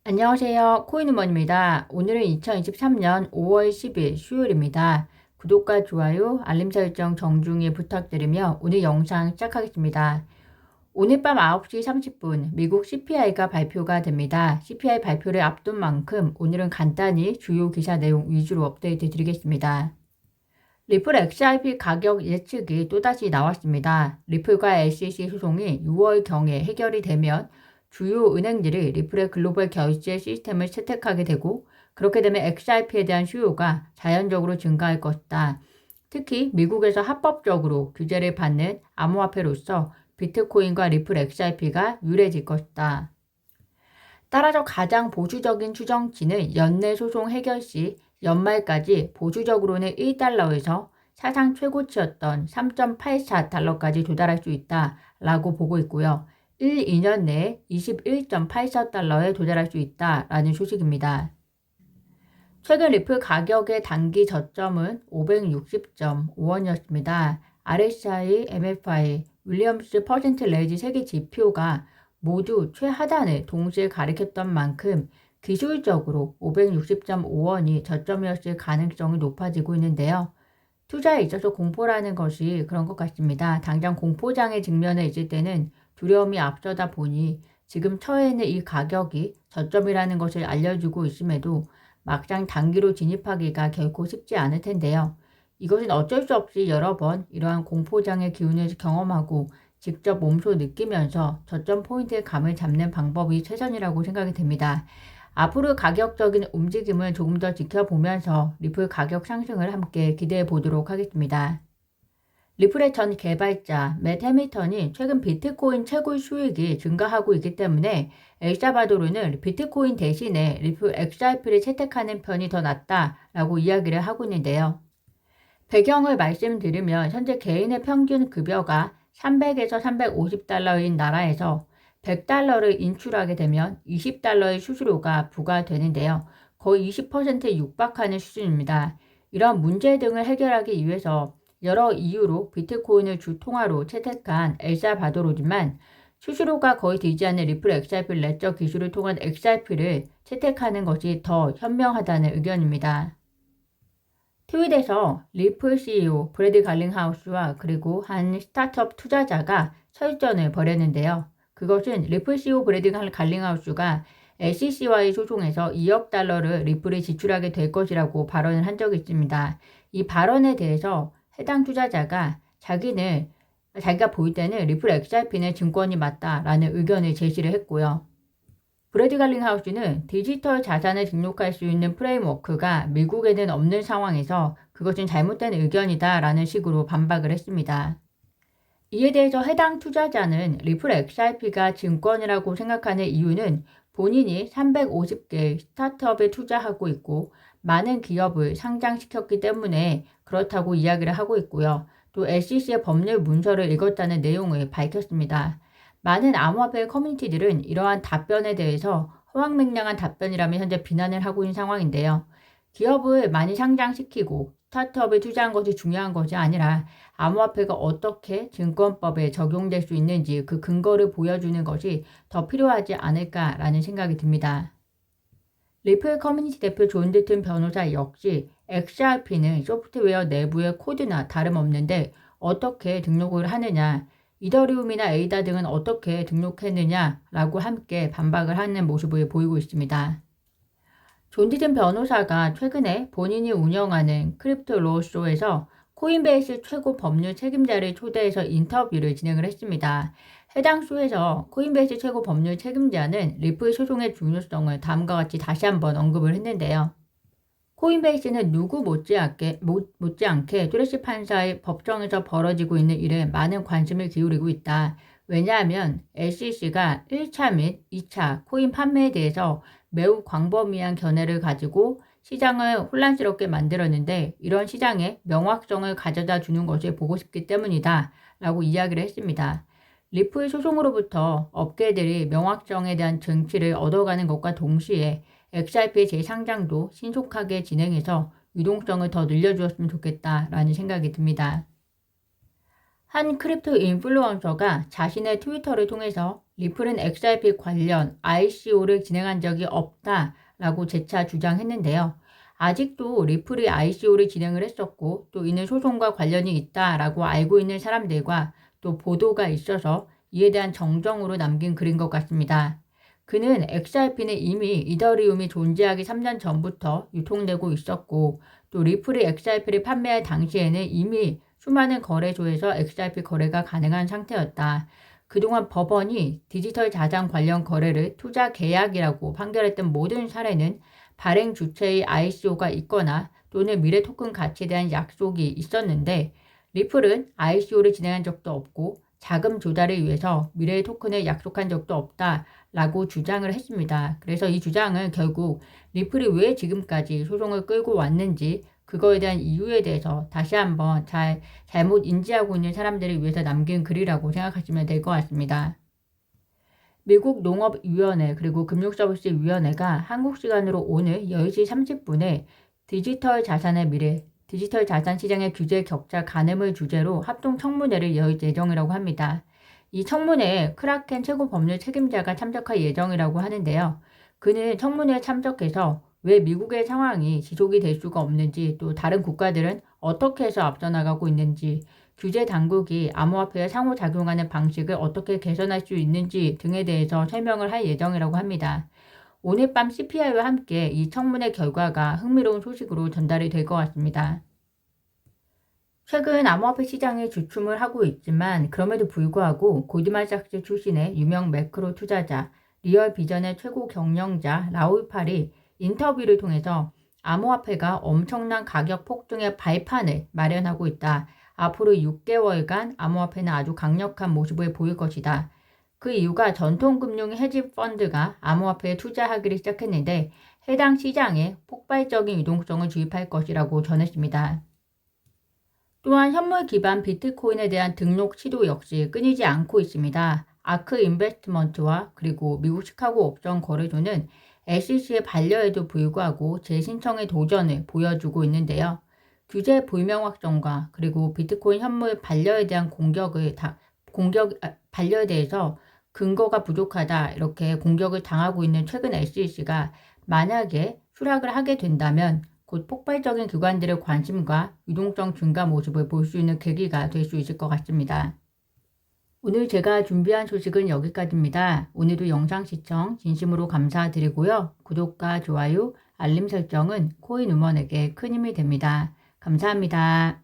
안녕하세요. 코인우먼입니다. 오늘은 2023년 5월 10일 수요일입니다. 구독과 좋아요, 알림 설정 정중히 부탁드리며 오늘 영상 시작하겠습니다. 오늘 밤 9시 30분 미국 CPI가 발표가 됩니다. CPI 발표를 앞둔 만큼 오늘은 간단히 주요 기사 내용 위주로 업데이트 드리겠습니다. 리플 XRP 가격 예측이 또다시 나왔습니다. 리플과 SEC 소송이 6월경에 해결이 되면 주요 은행들이 리플의 글로벌 결제 시스템을 채택하게 되고 그렇게 되면 XRP에 대한 수요가 자연적으로 증가할 것이다. 특히 미국에서 합법적으로 규제를 받는 암호화폐로서 비트코인과 리플 XRP가 유리해질 것이다. 따라서 가장 보수적인 추정치는 연내 소송 해결 시 연말까지 보수적으로는 1달러에서 사상 최고치였던 3.84달러까지 도달할 수 있다라고 보고 있고요. 1, 2년 내에 21.84달러에 도달할 수 있다라는 소식입니다. 최근 리플 가격의 단기 저점은 560.5원이었습니다. RSI, MFI, 윌리엄스 퍼센트 레이지 세계 지표가 모두 최하단을 동시에 가리켰던 만큼 기술적으로 560.5원이 저점이었을 가능성이 높아지고 있는데요. 투자에 있어서 공포라는 것이 그런 것 같습니다. 당장 공포장애 직면해 있을 때는 두려움이 앞서다 보니 지금 처해 있는 이 가격이 저점이라는 것을 알려주고 있음에도 막상 단기로 진입하기가 결코 쉽지 않을 텐데요. 이것은 어쩔 수 없이 여러 번 이러한 공포장애 기운을 경험하고 직접 몸소 느끼면서 저점 포인트의 감을 잡는 방법이 최선이라고 생각이 됩니다. 앞으로 가격적인 움직임을 조금 더 지켜보면서 리플 가격 상승을 함께 기대해 보도록 하겠습니다. 리플의 전 개발자 맷 해밀턴이 최근 비트코인 채굴 수익이 증가하고 있기 때문에 엘사바도르는 비트코인 대신에 리플 XRP를 채택하는 편이 더 낫다라고 이야기를 하고 있는데요. 배경을 말씀드리면 현재 개인의 평균 급여가 300에서 350달러인 나라에서 100달러를 인출하게 되면 20달러의 수수료가 부과되는데요. 거의 20%에 육박하는 수준입니다. 이런 문제 등을 해결하기 위해서 여러 이유로 비트코인을 주 통화로 채택한 엘살바도르지만 수수료가 거의 들지 않는 리플 XRP 레저 기술을 통한 XRP를 채택하는 것이 더 현명하다는 의견입니다. 트윗에서 리플 CEO 브래드 갈링하우스와 그리고 한 스타트업 투자자가 설전을 벌였는데요. 그것은 리플 CEO 브래드 갈링하우스가 SEC와의 소송에서 2억 달러를 리플에 지출하게 될 것이라고 발언을 한 적이 있습니다. 이 발언에 대해서 해당 투자자가 자기가 볼 때는 리플 XRP는 증권이 맞다라는 의견을 제시를 했고요. 브래드 갈링하우스는 디지털 자산을 등록할 수 있는 프레임워크가 미국에는 없는 상황에서 그것은 잘못된 의견이다라는 식으로 반박을 했습니다. 이에 대해서 해당 투자자는 리플 XRP가 증권이라고 생각하는 이유는 본인이 350개 스타트업에 투자하고 있고 많은 기업을 상장시켰기 때문에 그렇다고 이야기를 하고 있고요. 또 SEC의 법률 문서를 읽었다는 내용을 밝혔습니다. 많은 암호화폐 커뮤니티들은 이러한 답변에 대해서 허황맹랑한 답변이라며 현재 비난을 하고 있는 상황인데요. 기업을 많이 상장시키고 스타트업에 투자한 것이 중요한 것이 아니라 암호화폐가 어떻게 증권법에 적용될 수 있는지 그 근거를 보여주는 것이 더 필요하지 않을까라는 생각이 듭니다. 리플 커뮤니티 대표 존 드튼 변호사 역시 XRP는 소프트웨어 내부의 코드나 다름없는데 어떻게 등록을 하느냐, 이더리움이나 에이다 등은 어떻게 등록했느냐라고 함께 반박을 하는 모습을 보이고 있습니다. 존 드튼 변호사가 최근에 본인이 운영하는 크립토 로쇼에서 코인베이스 최고 법률 책임자를 초대해서 인터뷰를 진행을 했습니다. 해당 쇼에서 코인베이스 최고 법률 책임자는 리플 소송의 중요성을 다음과 같이 다시 한번 언급을 했는데요. 코인베이스는 누구 못지않게 뚜레시 판사의 법정에서 벌어지고 있는 일에 많은 관심을 기울이고 있다. 왜냐하면 SEC가 1차 및 2차 코인 판매에 대해서 매우 광범위한 견해를 가지고 시장을 혼란스럽게 만들었는데 이런 시장에 명확성을 가져다 주는 것을 보고 싶기 때문이다 라고 이야기를 했습니다. 리플 소송으로부터 업계들이 명확성에 대한 증치를 얻어가는 것과 동시에 XRP의 재상장도 신속하게 진행해서 유동성을 더 늘려주었으면 좋겠다라는 생각이 듭니다. 한 크립토 인플루언서가 자신의 트위터를 통해서 리플은 XRP 관련 ICO를 진행한 적이 없다라고 재차 주장했는데요. 아직도 리플이 ICO를 진행을 했었고 또 이는 소송과 관련이 있다라고 알고 있는 사람들과 또 보도가 있어서 이에 대한 정정으로 남긴 글인 것 같습니다. 그는 XRP는 이미 이더리움이 존재하기 3년 전부터 유통되고 있었고 또 리플이 XRP를 판매할 당시에는 이미 수많은 거래소에서 XRP 거래가 가능한 상태였다. 그동안 법원이 디지털 자산 관련 거래를 투자 계약이라고 판결했던 모든 사례는 발행 주체의 ICO가 있거나 또는 미래 토큰 가치에 대한 약속이 있었는데 리플은 ICO를 진행한 적도 없고 자금 조달을 위해서 미래의 토큰을 약속한 적도 없다라고 주장을 했습니다. 그래서 이 주장은 결국 리플이 왜 지금까지 소송을 끌고 왔는지 그거에 대한 이유에 대해서 다시 한번 잘못 인지하고 있는 사람들을 위해서 남긴 글이라고 생각하시면 될 것 같습니다. 미국 농업위원회 그리고 금융서비스위원회가 한국 시간으로 오늘 10시 30분에 디지털 자산의 미래, 디지털 자산 시장의 규제 격차 가늠을 주제로 합동 청문회를 열 예정이라고 합니다. 이 청문회에 크라켄 최고 법률 책임자가 참석할 예정이라고 하는데요. 그는 청문회에 참석해서 왜 미국의 상황이 지속이 될 수가 없는지 또 다른 국가들은 어떻게 해서 앞서 나가고 있는지 규제 당국이 암호화폐와 상호작용하는 방식을 어떻게 개선할 수 있는지 등에 대해서 설명을 할 예정이라고 합니다. 오늘 밤 CPI와 함께 이 청문회 결과가 흥미로운 소식으로 전달이 될 것 같습니다. 최근 암호화폐 시장이 주춤을 하고 있지만 그럼에도 불구하고 고드만삭스 출신의 유명 매크로 투자자 리얼비전의 최고 경영자 라울 팔이 인터뷰를 통해서 암호화폐가 엄청난 가격 폭등의 발판을 마련하고 있다. 앞으로 6개월간 암호화폐는 아주 강력한 모습을 보일 것이다. 그 이유가 전통금융 헤지 펀드가 암호화폐에 투자하기를 시작했는데 해당 시장에 폭발적인 유동성을 주입할 것이라고 전했습니다. 또한 현물 기반 비트코인에 대한 등록 시도 역시 끊이지 않고 있습니다. 아크 인베스트먼트와 그리고 미국 시카고 옵션 거래소는 SEC의 반려에도 불구하고 재신청의 도전을 보여주고 있는데요. 규제 불명 확정과 그리고 비트코인 현물 반려에 대한 반려에 대해서 근거가 부족하다 이렇게 공격을 당하고 있는 최근 SEC가 만약에 수락을 하게 된다면 곧 폭발적인 기관들의 관심과 유동성 증가 모습을 볼 수 있는 계기가 될 수 있을 것 같습니다. 오늘 제가 준비한 소식은 여기까지입니다. 오늘도 영상 시청 진심으로 감사드리고요. 구독과 좋아요, 알림 설정은 코인우먼에게 큰 힘이 됩니다. 감사합니다.